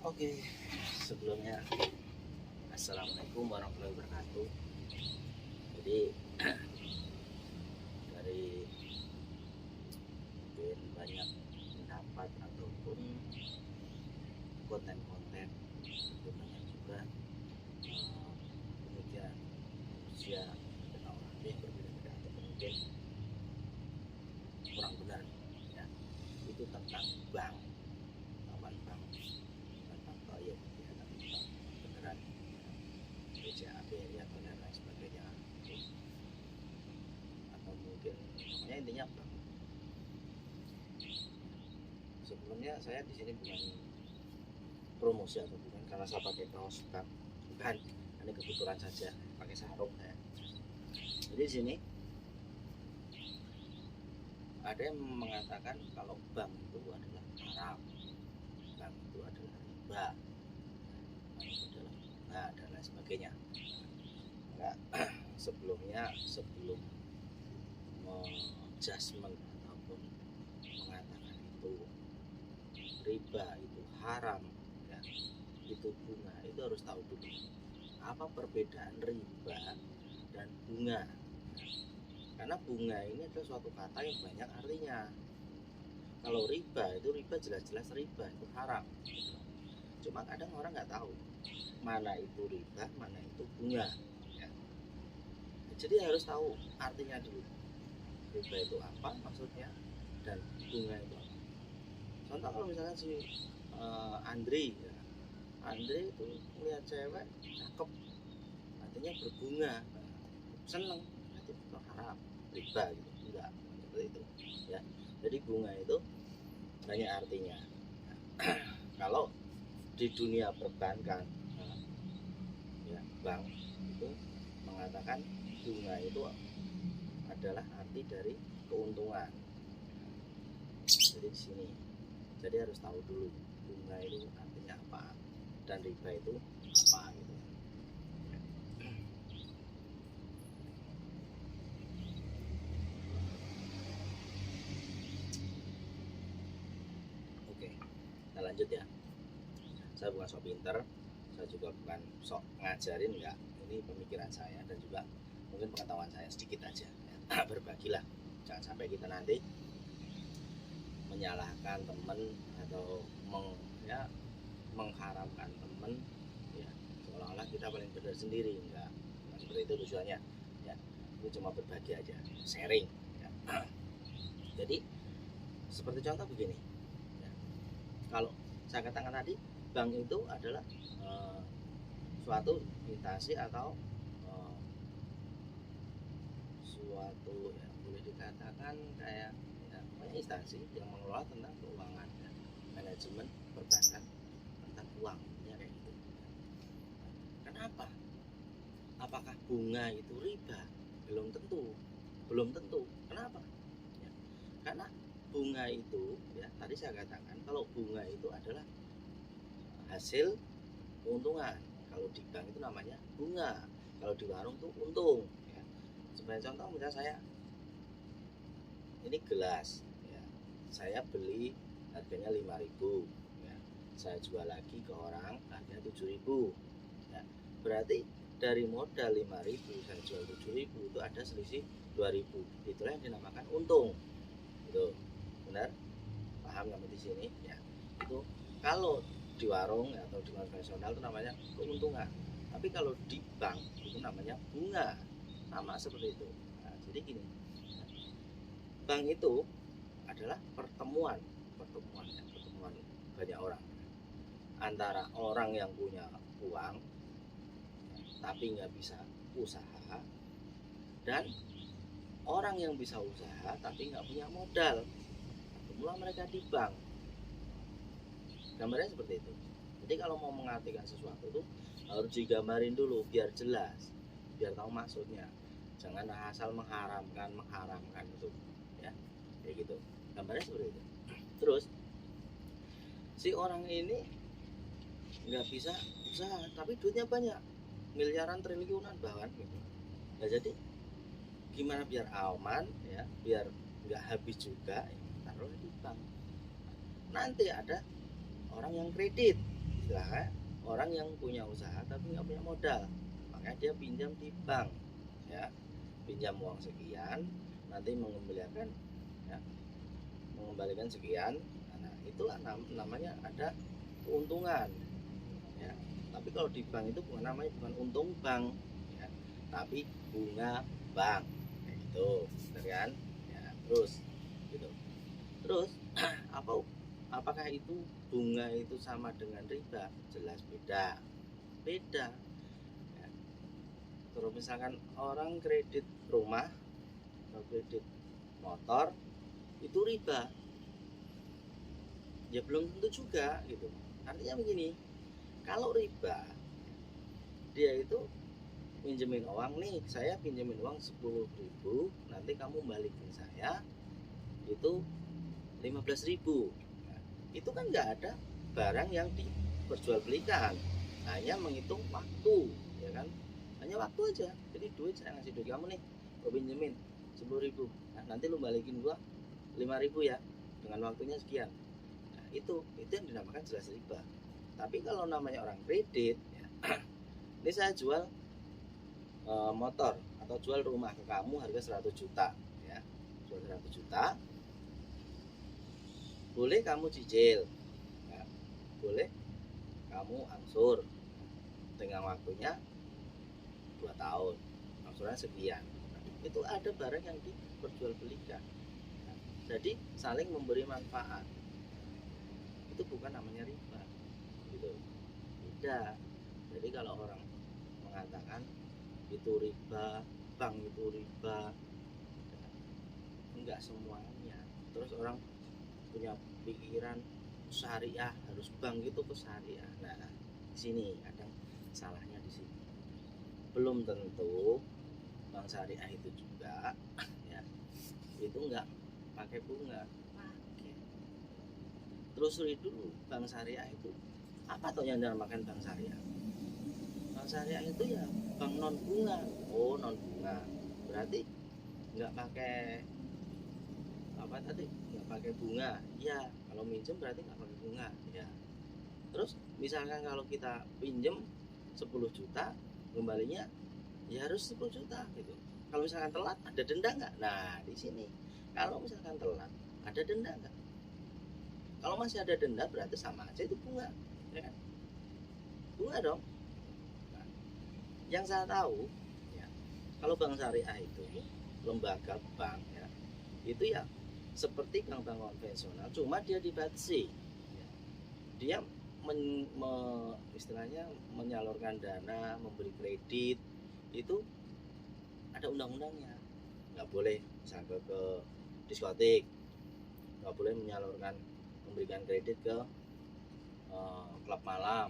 Oke, sebelumnya Assalamualaikum warahmatullahi wabarakatuh. Jadi dari mungkin banyak pendapat ataupun konten-konten, itu banyak juga pemikiran manusia dan orang yang berbeda-beda ataupun mungkin kurang benar ya, itu tentang bank, lawan bank, tentang proyek ya, tapi bank beneran BCA, BRI atau lain sebagainya, atau mungkin pokoknya intinya bank. Sebelumnya saya di sini bukan promosi atau bukan karena saya pakai kaos bank, bukan, ini kebetulan saja pakai sarung ya. Jadi di sini ada yang mengatakan kalau bank itu adalah haram, bank itu adalah riba, bank itu adalah bunga dan lain sebagainya. Enggak, sebelum menjudgment ataupun mengatakan itu riba, itu haram ya, itu bunga, itu harus tahu dulu apa perbedaan riba dan bunga. Karena bunga ini adalah suatu kata yang banyak artinya. Kalau riba jelas-jelas riba, itu haram. Cuma kadang orang nggak tahu mana itu riba, mana itu bunga ya. Jadi harus tahu artinya dulu. Riba itu apa maksudnya, dan bunga itu apa. Contoh kalau misalkan si Andri ya, Andri itu melihat cewek cakep, artinya berbunga, seneng, berarti itu haram, riba gitu. Enggak seperti itu ya. Jadi bunga itu banyak artinya. Kalau di dunia perbankan ya, bank itu mengatakan bunga itu adalah arti dari keuntungan. Jadi di sini, jadi harus tahu dulu bunga itu artinya apa dan riba itu apa gitu. Oke, kita lanjut ya. Saya bukan sok pinter, saya juga bukan sok ngajarin, enggak. Ini pemikiran saya dan juga mungkin pengetahuan saya sedikit aja ya. Berbagilah, jangan sampai kita nanti menyalahkan teman atau mengharamkan teman ya, seolah-olah kita paling benar sendiri. Enggak seperti itu tujuannya ya. Itu cuma berbagi aja, sharing ya. Jadi seperti contoh begini ya. Kalau saya katakan tadi, bank itu adalah suatu instansi atau suatu ya, boleh dikatakan kayak ya, instansi yang mengelola tentang keuangan dan manajemen perbankan tentang uang ya, kayak gitu. Kenapa? Apakah bunga itu riba? Belum tentu. Kenapa ya, karena bunga itu ya, tadi saya katakan kalau bunga itu adalah hasil keuntungan. Kalau di bank itu namanya bunga, kalau di warung itu untung ya. Sebagai contoh, misalnya saya ini gelas ya, saya beli harganya 5.000 ya, saya jual lagi ke orang harganya 7.000 ya. Berarti dari modal 5.000 saya jual 7.000, itu ada selisih 2.000. Itulah yang dinamakan untung. Itu benar? Paham nggak di sini ya? Itu kalau di warung atau di konvensional itu namanya keuntungan. Tapi kalau di bank itu namanya bunga, sama seperti itu. Nah, jadi gini, bank itu adalah pertemuan banyak orang, antara orang yang punya uang tapi nggak bisa usaha, dan orang yang bisa usaha tapi nggak punya modal. Ketemulah mereka di bank. Gambarnya seperti itu. Jadi kalau mau mengartikan sesuatu itu harus digambarin dulu biar jelas, biar tahu maksudnya. Jangan asal mengharamkan itu ya, kayak gitu. Gambarnya seperti itu. Terus si orang ini nggak bisa usaha tapi duitnya banyak, miliaran, triliunan bahkan gitu. Nah, jadi gimana biar aman ya, biar nggak habis juga ya, taruh di bank. Nanti ada orang yang kredit istilahnya orang yang punya usaha tapi nggak punya modal, makanya dia pinjam di bank, ya, pinjam uang sekian, nanti mengembalikan, ya, mengembalikan sekian. Nah, itulah namanya ada keuntungan, ya. Tapi kalau di bank itu bukan namanya, bukan untung bank, ya, tapi bunga bank, kayak gitu, benar kan? Ya, terus gitu. Terus apakah itu bunga itu sama dengan riba? Jelas beda, beda, ya. Kalau misalkan orang kredit rumah atau kredit motor itu riba, ya belum tentu juga gitu. Artinya begini, kalau riba dia itu pinjemin uang nih, saya pinjemin uang 10.000, nanti kamu balikin saya itu 15.000. Nah, itu kan nggak ada barang yang diperjualbelikan, hanya menghitung waktu, ya kan, hanya waktu aja. Jadi duit, saya ngasih duit kamu nih, gue pinjemin 10.000, nah, nanti lu balikin gua 5.000 ya, dengan waktunya sekian. Nah, itu yang dinamakan jelas riba. Tapi kalau namanya orang kredit, ya, ini saya jual motor atau jual rumah ke kamu harga 100 juta, ya, jual 100 juta, boleh kamu cicil, ya, boleh kamu angsur dengan waktunya 2 tahun, angsurannya sekian. Nah, itu ada barang yang diperjualbelikan, nah, jadi saling memberi manfaat, itu bukan namanya riba gitu, beda. Jadi kalau orang mengatakan itu riba, bank itu riba, enggak semuanya. Terus orang punya pikiran syariah, harus bank itu ke syariah. Nah, di sini kadang salahnya di sini. Belum tentu bank syariah itu juga, ya, itu enggak pakai bunga, pakai. Terus dulu bank syariah itu apa tuh yang dinamakan bank syariah? Bank syariah itu ya bank non bunga. Oh, non bunga. Berarti nggak pakai apa tadi? Nggak pakai bunga. Ya, kalau minjem berarti nggak pakai bunga. Ya. Terus misalkan kalau kita pinjem 10 juta, kembalinya ya harus 10 juta gitu. Kalau misalkan telat, ada denda nggak? Nah, di sini kalau misalkan telat, ada denda nggak? Kalau masih ada denda berarti sama aja itu bunga, ya kan? Bunga dong. Nah, yang saya tahu, ya, kalau bank syariah itu lembaga bank, ya, itu ya seperti bank-bank konvensional, cuma dia dibatasi, ya. Dia istilahnya menyalurkan dana, memberi kredit, itu ada undang-undangnya. Nggak boleh misalnya ke diskotik, nggak boleh memberikan kredit ke klub malam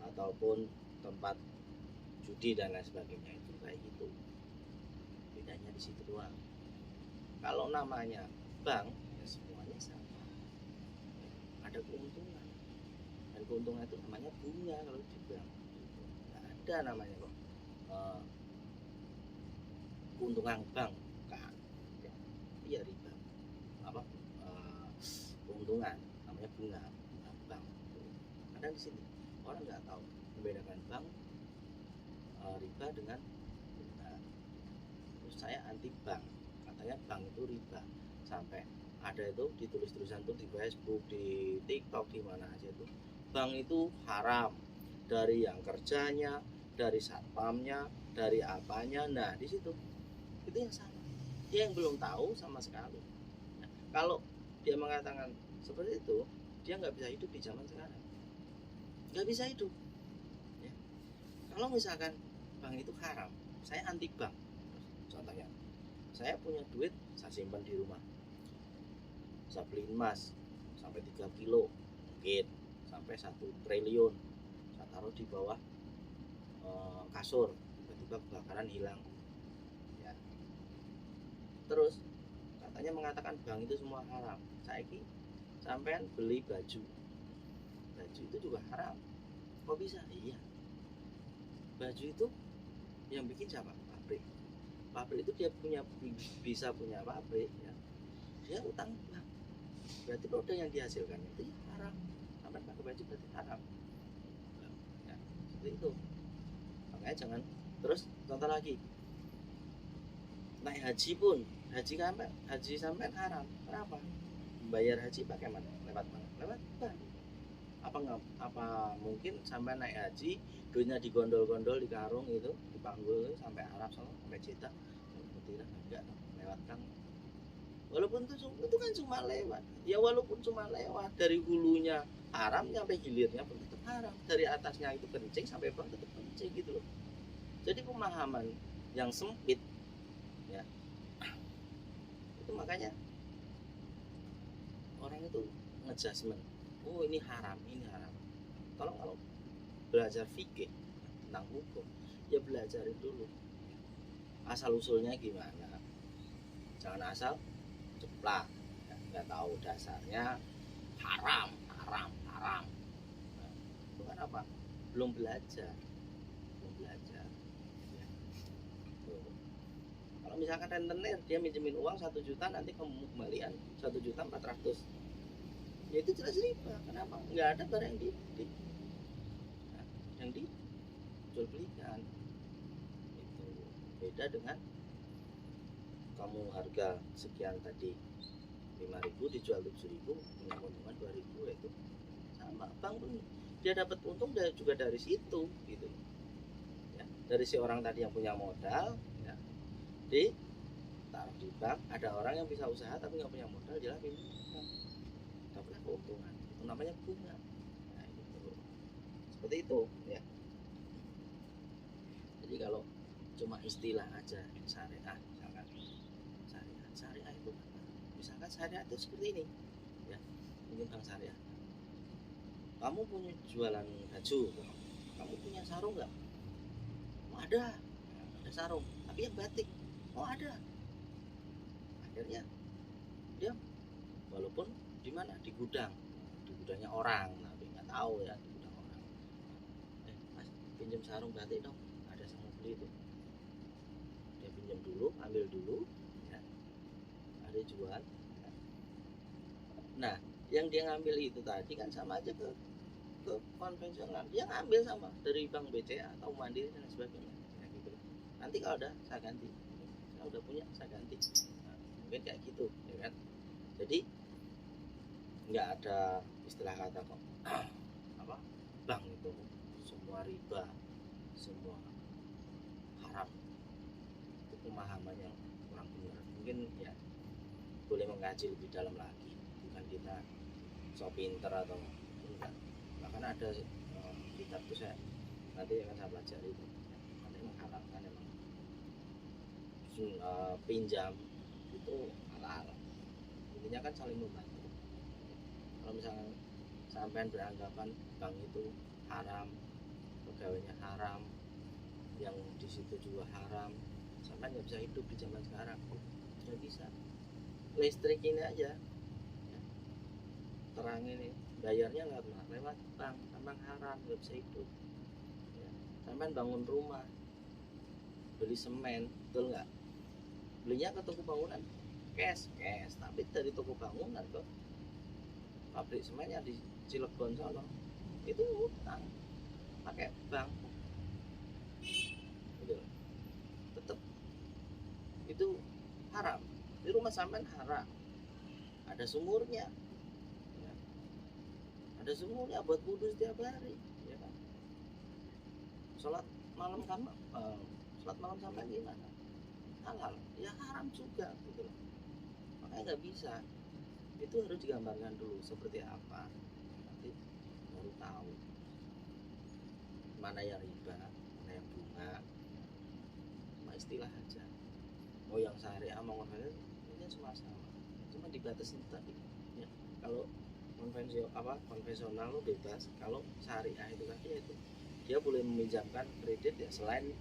ataupun tempat judi dan lain sebagainya, itu kayak gitu. Bedanya di situ doang. Kalau namanya bank, ya semuanya sama, ada keuntungan, dan keuntungan itu namanya bunga. Kalau di bank nggak ada namanya kok keuntungan bank, kan, ya, iya riba, apa keuntungan namanya bunga, bank. Kadang di sini orang nggak tahu membedakan bank, riba dengan bunga. Terus saya anti bank, katanya bank itu riba, sampai ada itu ditulis tulisan tuh di Facebook, di TikTok, di mana aja itu, bank itu haram, dari yang kerjanya, dari satpamnya, dari apanya. Nah, di situ itu yang salah, dia yang belum tahu sama sekali. Nah, kalau dia mengatakan seperti itu, dia nggak bisa hidup di zaman sekarang, nggak bisa hidup, ya. Kalau misalkan bank itu haram, saya anti bank. Contohnya, saya punya duit, saya simpan di rumah, saya beli emas sampai 3 kilo, mungkin sampai 1 triliun, saya taruh di bawah kasur, tiba-tiba kebakaran hilang, ya. Terus katanya mengatakan bank itu semua haram. Saiki sampean beli baju itu juga haram, kok bisa? Iya, baju itu yang bikin siapa? Pabrik itu dia bisa punya pabrik, ya, dia utang bank, berarti produk yang dihasilkan itu ya haram. Sampai pakai baju berarti haram. seperti itu. Makanya jangan. Terus contoh lagi, naik haji pun, haji sampai haram. Kenapa? Bayar haji pakai mana? Lewat mana? Lewat bank. Apa mungkin sampai naik haji duitnya digondol-gondol di karung itu, dipanggul sampai Arab sampai Jeddah? Tidak, enggak, lewat bank. Walaupun itu kan cuma lewat, ya walaupun cuma lewat dari hulunya haram sampai hilirnya pun tetap haram, dari atasnya itu kencing sampai bawah tetap kencing gitu loh. Jadi pemahaman yang sempit ya, itu makanya orang itu ngejudgement, oh ini haram, ini haram. Kalau belajar fikih tentang hukum, ya belajarin dulu asal usulnya gimana, jangan asal ceplak, nggak tahu dasarnya haram. Nah, itu kan apa? Belum belajar ya. Kalau misalkan rentenir dia minjemin uang 1 juta, nanti kamu kembalian 1.400.000, ya itu jelas riba. Kenapa? Nggak ada barang yang dijual belikan. Itu beda dengan kamu harga sekian tadi 5.000 dijual 7.000, punya keuntungan 2.000, itu sama. Bank pun dia dapat untung juga dari situ gitu ya, dari si orang tadi yang punya modal ya, ditaruh di bank. Ada orang yang bisa usaha tapi nggak punya modal, dia pinjam bank, dapat keuntungan, itu namanya bunga. Nah, itu seperti itu ya. Jadi kalau cuma istilah aja syariah, misalkan syariah itu misalkan syariah itu seperti ini ya, mungkin bank syariah, kamu punya jualan baju, kamu punya sarung nggak? Oh ada sarung, tapi yang batik. Oh ada. Akhirnya dia walaupun di mana, di gudangnya orang, tapi nggak tahu ya di gudang orang. Mas pinjam sarung batik dong, ada yang mau beli itu. Dia pinjam dulu, ambil dulu ya, ada jual ya. Nah yang dia ngambil itu tadi kan sama aja ke konvensional, dia ngambil sama dari bank BCA atau Mandiri dan sebagainya ya, gitu. Nanti kalau ada saya ganti, saya udah punya saya ganti. Nah, mungkin kayak gitu ya kan. Jadi nggak ada istilah kata kok apa bank itu semua riba, semua haram. Itu pemahaman yang kurang benar. Mungkin ya boleh mengkaji lebih dalam lagi, bukan kita so pinter atau enggak. Bahkan ada kitab itu saya nanti akan saya pelajari itu, ada yang menghalalkan emang pinjam itu halal. Intinya kan saling membantu. Kalau misalnya sampean beranggapan bank itu haram, pegawainya haram, yang di situ juga haram, sampean nggak bisa hidup di zaman sekarang. Tidak bisa. Listrik ini aja ya, terang ini bayarnya nggak lewat bank, memang haram, nggak bisa hidup ya. Sampean bangun rumah, beli semen, betul nggak? Belinya ke toko bangunan cash, tapi dari toko bangunan ke pabrik semennya di Cilegon sana itu utang pakai bank gitu. Tetap itu haram. Di rumah sampean haram, ada sumurnya ya. Ada sumurnya buat wudhu setiap hari ya kan. Sholat malam sampean gimana? Halal ya, haram juga gitu. Makanya nggak bisa, itu harus digambarkan dulu seperti apa, nanti baru tahu mana yang riba, mana yang bunga. Cuma istilah aja, mau yang syariah mau konvensional ini semua sama, cuma dibatasi tadi ya. Kalau konvensional lo bebas, kalau syariah itu tadi ya itu dia boleh meminjamkan kredit ya, selain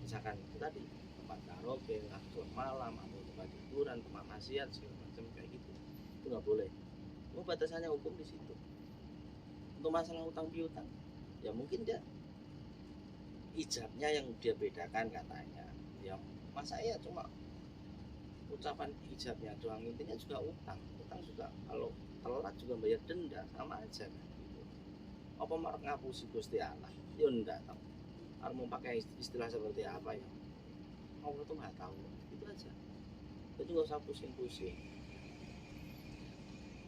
misalkan itu tadi tempat karaoke, klub malam, atau tempat hiburan, tempat maksiat segala macam kayak gitu, itu nggak boleh. Oh, batasannya hukum di situ. Untuk masalah utang piutang ya mungkin dia ijabnya yang dia bedakan katanya ya, masa ya cuma ucapan ijabnya doang, intinya juga utang juga kalau telat juga bayar denda, sama aja kan gitu. apa mau ngapusi Gusti Allah? Ya ndak tahu. Harus mau pakai istilah seperti apa ya? Allah tuh nggak tahu. Itu aja. Jadi nggak usah pusing-pusing.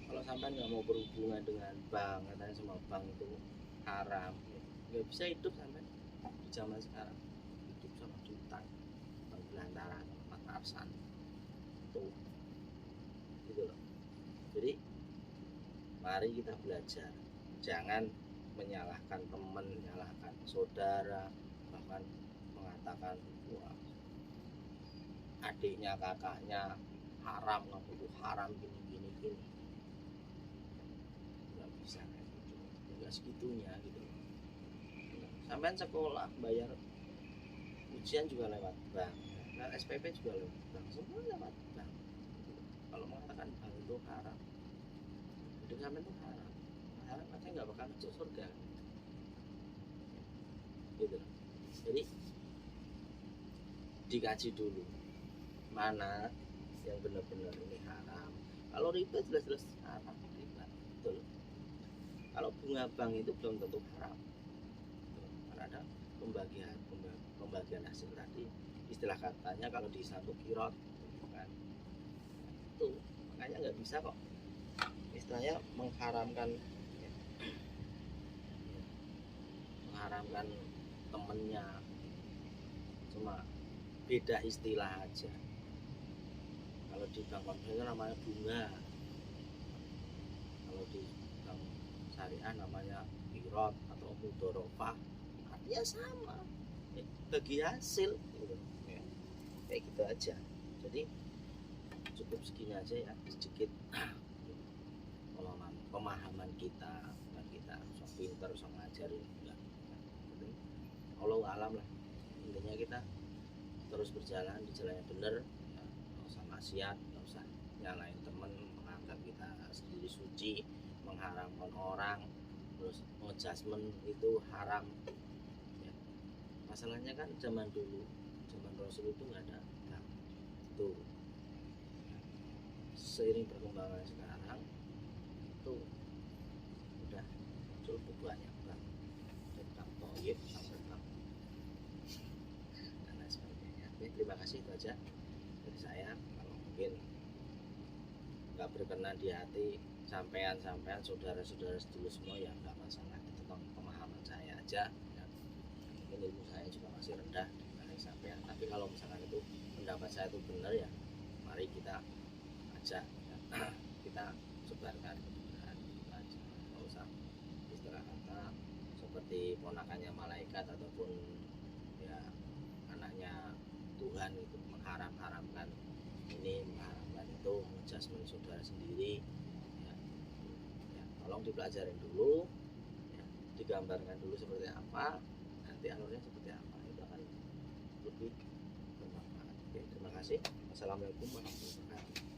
Kalau sampai nggak mau berhubungan dengan bank, katanya semua bank itu haram, nggak bisa hidup sampai di zaman sekarang. Hidup sama utang, penggelantaran, petasan, tuh, gitu loh. Jadi mari kita belajar, jangan menyalahkan teman, menyalahkan saudara, bahkan mengatakan wah adiknya kakaknya haram, kamu itu haram gini gini gini. Nggak bisa kayak gitu, nggak segitunya gitu. Sampai sekolah bayar ujian juga lewat bank, nah SPP juga lewat bank, semua lewat bank. Kalau mengatakan bank itu haram, hidup sampai itu haram, haram aja nggak bakal masuk surga, gitu. Jadi dikaji dulu mana yang benar-benar ini haram. Kalau riba jelas-jelas haram, riba betul. Kalau bunga bank itu belum tentu haram, karena ada pembagian hasil tadi, istilah katanya kalau di satu kirot kan, itu makanya nggak bisa kok istilahnya mengharamkan temennya, cuma beda istilah aja. Kalau di bank konvensional namanya bunga, kalau di bank syariah namanya kirot atau mudorofah, artinya sama, bagi hasil gitu. Kayak gitu aja. Jadi cukup segini aja ya, sedikit pemahaman kita, dan kita sok pinter sok ngajarin enggak. Allah alam lah, intinya kita terus berjalan di jalan yang benar, ya, nggak usah maksiat, nggak usah nyalain temen, menganggap kita sendiri suci, mengharamkan orang, terus ngejudgement itu haram ya. Masalahnya kan zaman dulu, zaman Rasul itu nggak ada bank tuh. Seiring perkembangan sekarang itu udah cukup banyak bank, tentang toyib sampai bank dan lain sebagainya. Oke, terima kasih, itu aja dari saya. Kalau mungkin nggak berkenan di hati sampean saudara-saudara dulu semua ya nggak masalah, itu tentang pemahaman saya aja ya. Mungkin ilmu saya juga masih rendah dibanding sampean, tapi kalau misalkan itu pendapat saya itu benar ya mari kita ajak ya. Kita sebarkan kebenaran itu aja, nggak usah istilah kata seperti ponakannya malaikat ataupun ya anaknya Tuhan itu mengharamkan ini, mengharamkan itu, menjudgment saudara sendiri ya. Ya, tolong dipelajarin dulu ya, digambarkan dulu seperti apa, nanti alurnya seperti apa, itu akan lebih bermanfaat. Oke, terima kasih. Assalamualaikum warahmatullahi wabarakatuh.